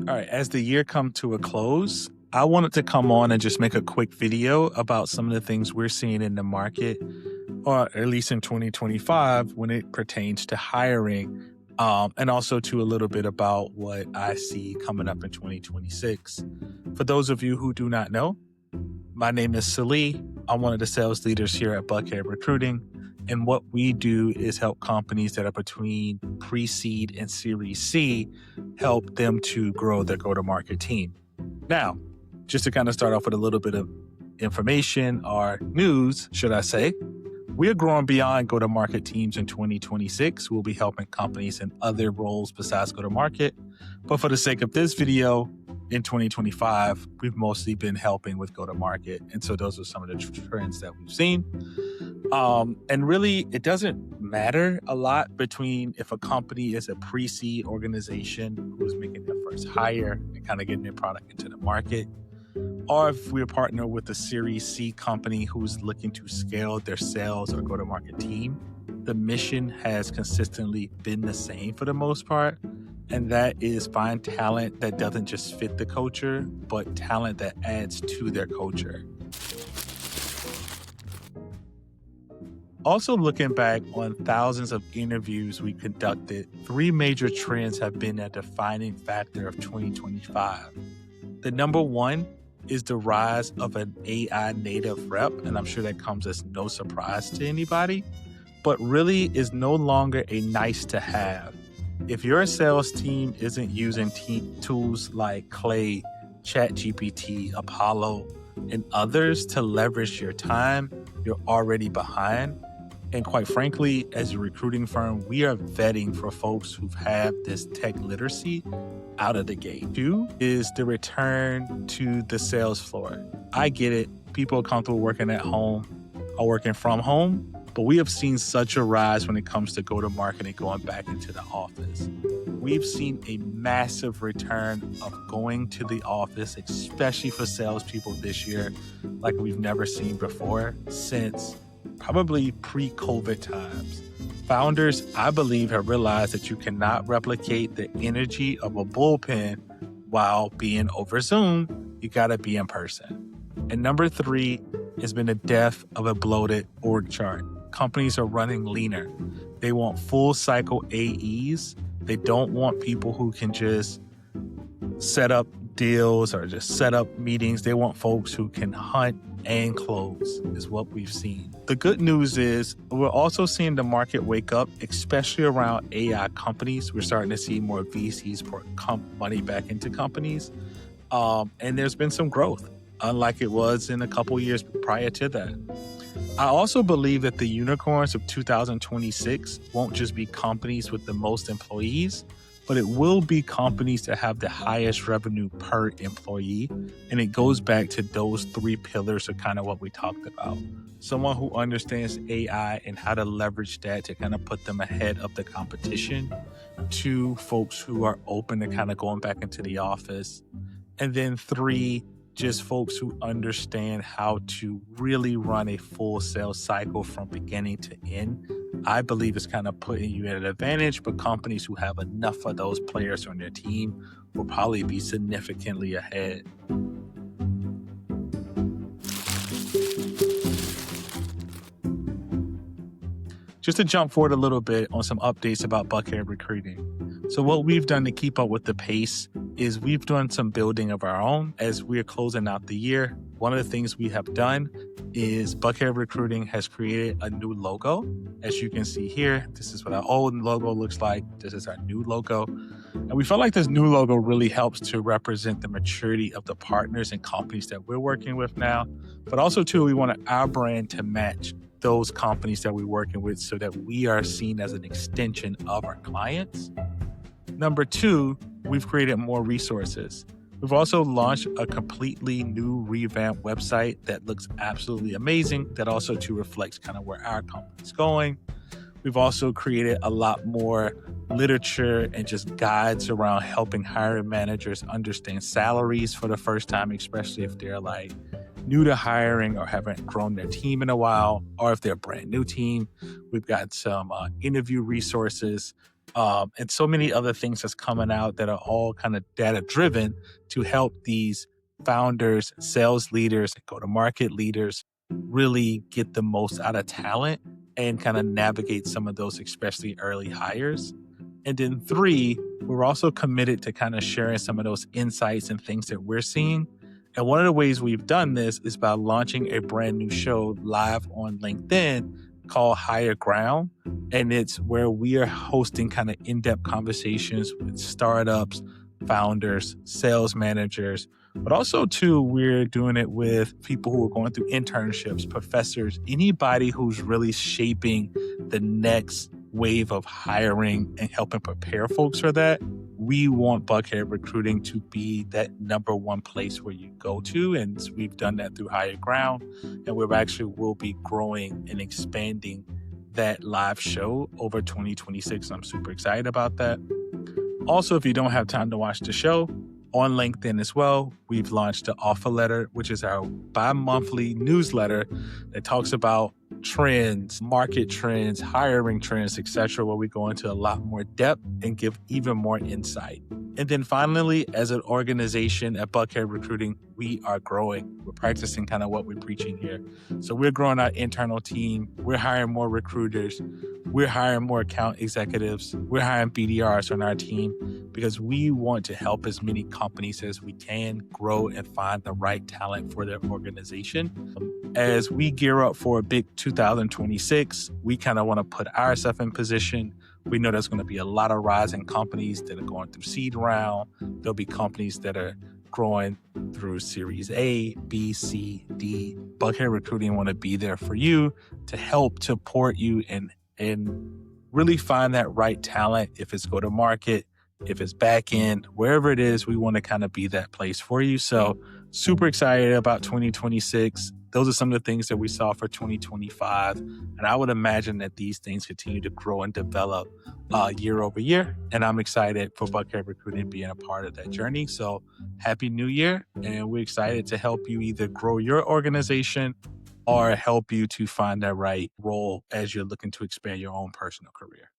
All right, as the year come to a close, I wanted to come on and just make a quick video about some of the things we're seeing in the market, or at least in 2025 when it pertains to hiring, and also to a little bit about what I see coming up in 2026. For those of you who do not know, my name is Salih. I'm one of the sales leaders here at Buckhead Recruiting. And what we do is help companies that are between pre-seed and Series C, help them to grow their go-to-market team. Now, just to kind of start off with a little bit of information or news, should I say, we are growing beyond go-to-market teams in 2026. We'll be helping companies in other roles besides go-to-market. But for the sake of this video, in 2025, we've mostly been helping with go-to-market. And so those are some of the trends that we've seen. And really, it doesn't matter a lot between if a company is a pre-seed organization who's making their first hire and kind of getting their product into the market, or if we're partnered with a Series C company who's looking to scale their sales or go-to-market team. The mission has consistently been the same for the most part, and that is find talent that doesn't just fit the culture, but talent that adds to their culture. Also, looking back on thousands of interviews we conducted, three major trends have been a defining factor of 2025. The number one is the rise of an AI native rep, and I'm sure that comes as no surprise to anybody, but really is no longer a nice to have. If your sales team isn't using tools like Clay, ChatGPT, Apollo, and others to leverage your time, you're already behind. And quite frankly, as a recruiting firm, we are vetting for folks who have this tech literacy out of the gate. Two is the return to the sales floor. I get it. People are comfortable working at home or working from home, but we have seen such a rise when it comes to go-to-market and going back into the office. We've seen a massive return of going to the office, especially for salespeople this year, like we've never seen before since probably pre-COVID times. Founders, I believe, have realized that you cannot replicate the energy of a bullpen while being over Zoom. You got to be in person. And number three has been the death of a bloated org chart. Companies are running leaner. They want full cycle AEs. They don't want people who can just set up deals or just set up meetings. They want folks who can hunt and close, is what we've seen. The good news is we're also seeing the market wake up, especially around AI companies. We're starting to see more VCs pour money back into companies. And there's been some growth, unlike it was in a couple years prior to that. I also believe that the unicorns of 2026 won't just be companies with the most employees, but it will be companies that have the highest revenue per employee. And it goes back to those three pillars of kind of what we talked about. Someone who understands AI and how to leverage that to kind of put them ahead of the competition. Two, folks who are open to kind of going back into the office. And then three, just folks who understand how to really run a full sales cycle from beginning to end. I believe it's kind of putting you at an advantage, but companies who have enough of those players on their team will probably be significantly ahead. Just to jump forward a little bit on some updates about Buckhead Recruiting. So what we've done to keep up with the pace is we've done some building of our own as we're closing out the year. One of the things we have done is Buckhead Recruiting has created a new logo. As you can see here, this is what our old logo looks like. This is our new logo. And we felt like this new logo really helps to represent the maturity of the partners and companies that we're working with now. But also, too, we wanted our brand to match those companies that we're working with so that we are seen as an extension of our clients. Number two, we've created more resources. We've also launched a completely new revamped website that looks absolutely amazing, that also too reflects kind of where our company's going. We've also created a lot more literature and just guides around helping hiring managers understand salaries for the first time, especially if they're like new to hiring or haven't grown their team in a while, or if they're a brand new team. We've got some interview resources and so many other things that's coming out that are all kind of data driven to help these founders, sales leaders, go-to-market leaders really get the most out of talent and kind of navigate some of those, especially early hires. And then three, we're also committed to kind of sharing some of those insights and things that we're seeing. And one of the ways we've done this is by launching a brand new show live on LinkedIn called Higher Ground. And it's where we are hosting kind of in-depth conversations with startups, founders, sales managers, but also too, we're doing it with people who are going through internships, professors, anybody who's really shaping the next wave of hiring and helping prepare folks for that. We want Buckhead Recruiting to be that number one place where you go to. And we've done that through Higher Ground. And we actually will be growing and expanding that live show over 2026. I'm super excited about that. Also, if you don't have time to watch the show, on LinkedIn as well, we've launched the Offer Letter, which is our bi-monthly newsletter that talks about trends, market trends, hiring trends, etc., where we go into a lot more depth and give even more insight. And then finally, as an organization at Buckhead Recruiting, we are growing. We're practicing kind of what we're preaching here. So we're growing our internal team. We're hiring more recruiters. We're hiring more account executives. We're hiring BDRs on our team because we want to help as many companies as we can grow and find the right talent for their organization. As we gear up for a big 2026, we kind of want to put ourselves in position. We know there's going to be a lot of rising companies that are going through seed round. There'll be companies that are growing through Series A, B, C, D. Buckhead Recruiting want to be there for you to help support you and really find that right talent. If it's go to market, if it's back end, wherever it is, we want to kind of be that place for you. So super excited about 2026. Those are some of the things that we saw for 2025. And I would imagine that these things continue to grow and develop year over year. And I'm excited for Buckhead Recruiting being a part of that journey. So happy new year. And we're excited to help you either grow your organization or help you to find that right role as you're looking to expand your own personal career.